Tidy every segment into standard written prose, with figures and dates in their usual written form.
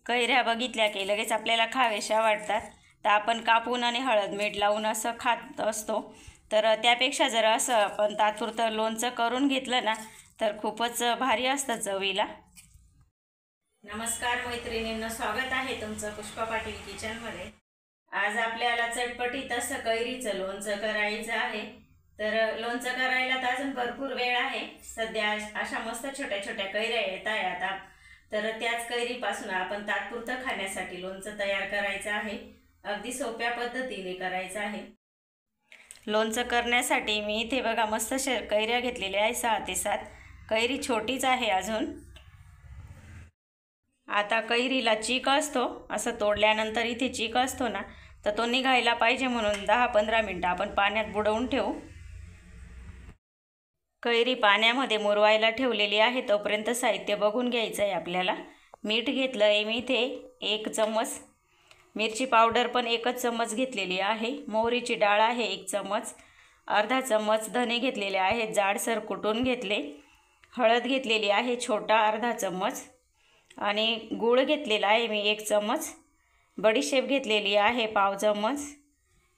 कैऱ्या बघितल्या की लगेच आपल्याला खावेशा वाटतात, तर आपण कापून आणि हळद मीठ लावून असं खात असतो. तर त्यापेक्षा जर असं आपण तात्पुरतं लोणचं करून घेतलं ना तर खूपच भारी असतं चवीला. नमस्कार मैत्रिणींनो, स्वागत आहे तुमचं पुष्पा पाटील किचनमध्ये. आज आपल्याला चटपटीत असं कैरीचं लोणचं करायचं आहे. तर लोणचं करायला तर अजून भरपूर वेळ आहे. सध्या अशा मस्त छोट्या छोट्या कैऱ्या येत आहे आता, तर त्याच कैरीपासून आपण तात्पुरतं खाण्यासाठी लोणचं तयार करायचं आहे. अगदी सोप्या पद्धतीने करायचं आहे. लोणचं करण्यासाठी मी इथे बघा मस्त कैऱ्या घेतलेल्या आहे, 6 ते 7. कैरी छोटीच आहे अजून. आता कैरीला चीक असतो, असं तोडल्यानंतर इथे चीक असतो ना, तर तो निघायला पाहिजे म्हणून 10-15 मिनटं आपण पाण्यात बुडवून ठेवू. कैरी पाण्यामध्ये मुरवायला ठेवलेली आहे, तोपर्यंत साहित्य बघून घ्यायचं आहे आपल्याला. मीठ घेतलं आहे मी इथे 1 चम्मच, मिरची पावडर पण 1च चम्मच घेतलेली आहे, मोहरीची डाळ आहे 1 चम्मच, अर्धा चम्मच धने घेतलेले आहेत जाडसर कुटून घेतले, हळद घेतलेली आहे छोटा अर्धा चम्मच, आणि गूळ घेतलेला आहे मी 1 चम्मच, बडीशेप घेतलेली आहे पाव चम्मच,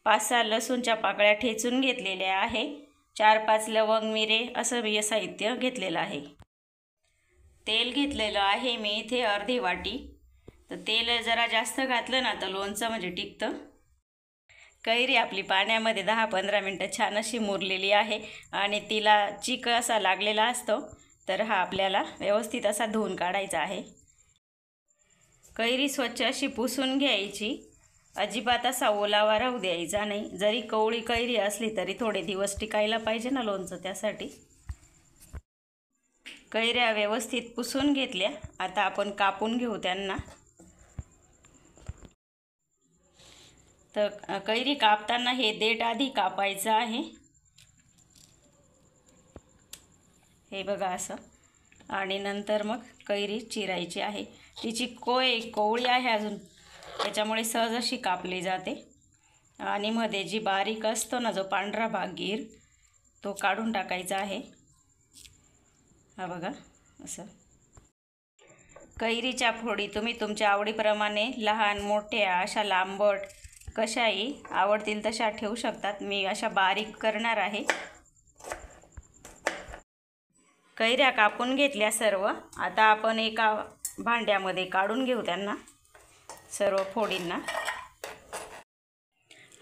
5-6 लसूणच्या पाकळ्या ठेचून घेतलेल्या आहे, 4-5 लवंग मिरे असं मी साहित्य घेतलेलं आहे. तेल घेतलेलं आहे मी इथे अर्धी वाटी. तर तेल जरा जास्त घातलं ना तर लोणचं म्हणजे टिकतं. कैरी आपली पाण्यामध्ये 10-15 मिनटं छान अशी मुरलेली आहे आणि तिला चीक असा लागलेला असतो, तर हा आपल्याला व्यवस्थित असा धुवून काढायचा आहे. कैरी स्वच्छ अशी पुसून घ्यायची, अजिबात असा ओलावा राहू द्यायचा नाही. जरी कवळी कैरी असली तरी थोडे दिवस टिकायला पाहिजे ना लोणचं, त्यासाठी. कैऱ्या व्यवस्थित पुसून घेतल्या. आता आपण कापून घेऊ त्यांना. तर कैरी कापताना हे देठ आधी कापायचं आहे, हे बघा असं, आणि नंतर मग कैरी चिरायची आहे. तिची कोवळी आहे अजून, त्याच्यामुळे सहज अशी कापली जाते. आणि मध्ये जी बारीक असतो ना जो पांढरा भाग गीर, तो काढून टाकायचा आहे. हा बघा असं. कैरीच्या फोडी तुम्ही तुमच्या आवडीप्रमाणे लहान मोठ्या अशा लांबट कशाही आवडतील तशा ठेवू शकतात. मी अशा बारीक करणार आहे. कैऱ्या कापून घेतल्या सर्व. आता आपण एका भांड्यामध्ये काढून घेऊ त्यांना, सर्व फोडींना.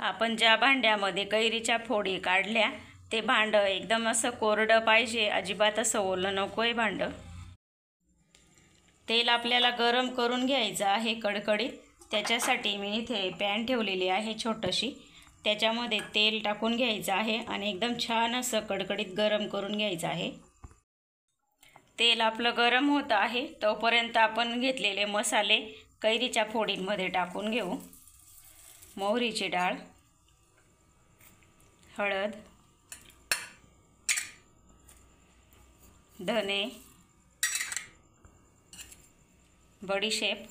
आपण ज्या भांड्यामध्ये कैरीच्या फोडी काढल्या ते भांडं एकदम असं कोरडं पाहिजे, अजिबात असं ओलं नको आहे भांडं. तेल आपल्याला गरम करून घ्यायचं आहे कडकडीत. त्याच्यासाठी मी इथे पॅन ठेवलेली आहे छोटीशी, त्याच्यामध्ये तेल टाकून घ्यायचं आहे आणि एकदम छान असं कडकडीत गरम करून घ्यायचं आहे. तेल आपलं गरम होत आहे तोपर्यंत आपण घेतलेले मसाले कैरीच्या फोडींमध्ये टाकून घेऊ. मोहरीची डाळ, हळद, धने, बडीशेप,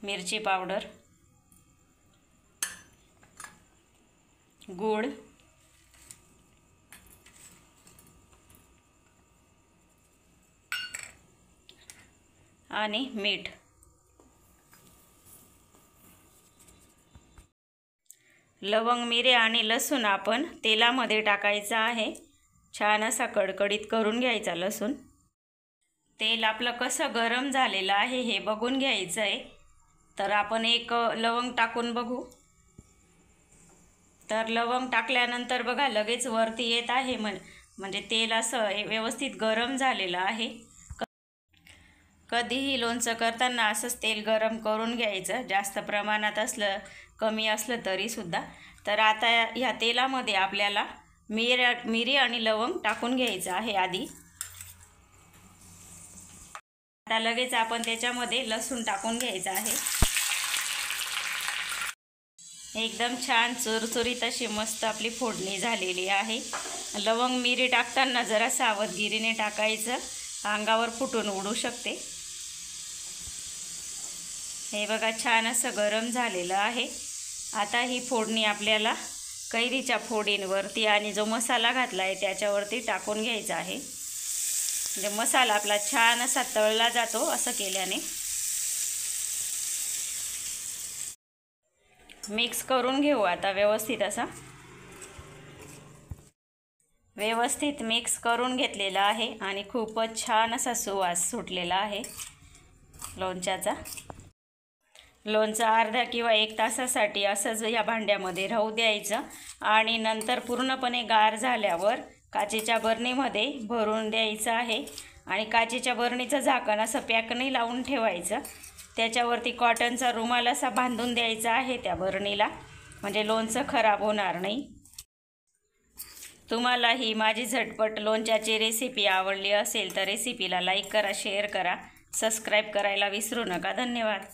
मिरची पावडर, गूळ, आणि मीठ. लवंग मिरे आणि लसूण आपण तेलामध्ये टाकायचा आहे. छान असा कडकडीत करून घ्यायचा लसूण. तेल आपलं कसं गरम झालेलं आहे हे बघून घ्यायचं आहे. तर आपण एक लवंग टाकून बघू. तर लवंग टाकल्यानंतर बघा लगेच वरती येत आहे, म्हणजे तेल असं व्यवस्थित गरम झालेलं आहे. कधीही लोणचं करताना असंच तेल गरम करून घ्यायचं, जास्त प्रमाणात असलं कमी असलं तरीसुद्धा. तर आता ह्या तेलामध्ये आपल्याला मिरी आणि लवंग टाकून घ्यायचं आहे आधी. आता लगेच आपण त्याच्यामध्ये लसूण टाकून घ्यायचं आहे. एकदम छान चुरचुरीत अशी मस्त आपली फोडणी झालेली आहे. लवंग मिरी टाकताना जरा सावधगिरीने टाकायचं, अंगावर फुटून उडू शकते. हे बघा छान असं गरम झालेलं आहे. आता ही फोडणी आपल्याला कैरीच्या फोडींवरती आणि जो मसाला घातला आहे त्याच्यावरती टाकून घ्यायचा आहे. म्हणजे मसाला आपला छान असा तळला जातो असं केल्याने। मिक्स करून घेऊ आता व्यवस्थित असा। व्यवस्थित मिक्स करून घेतलेला आहे आणि खूपच छान असा सुवास सुटलेला आहे लोणच्याचा। लोणचं अर्धा किंवा 1 तासासाठी असंच या भांड्यामध्ये राहू द्यायचं आणि नंतर पूर्णपणे गार झाल्यावर काचेच्या बरणीमध्ये भरून द्यायचं आहे आणि काचेच्या बरणीचं झाकण असं पॅकने लावून ठेवायचं। त्याच्यावरती कॉटनचा रुमाल असा बांधून द्यायचा आहे त्या बरणीला, म्हणजे लोणचं खराब होणार नाही। तुम्हाला ही माझी झटपट लोणच्याची रेसिपी आवडली असेल तर रेसिपीला लाईक करा, शेअर करा, सबस्क्राईब करायला विसरू नका। धन्यवाद।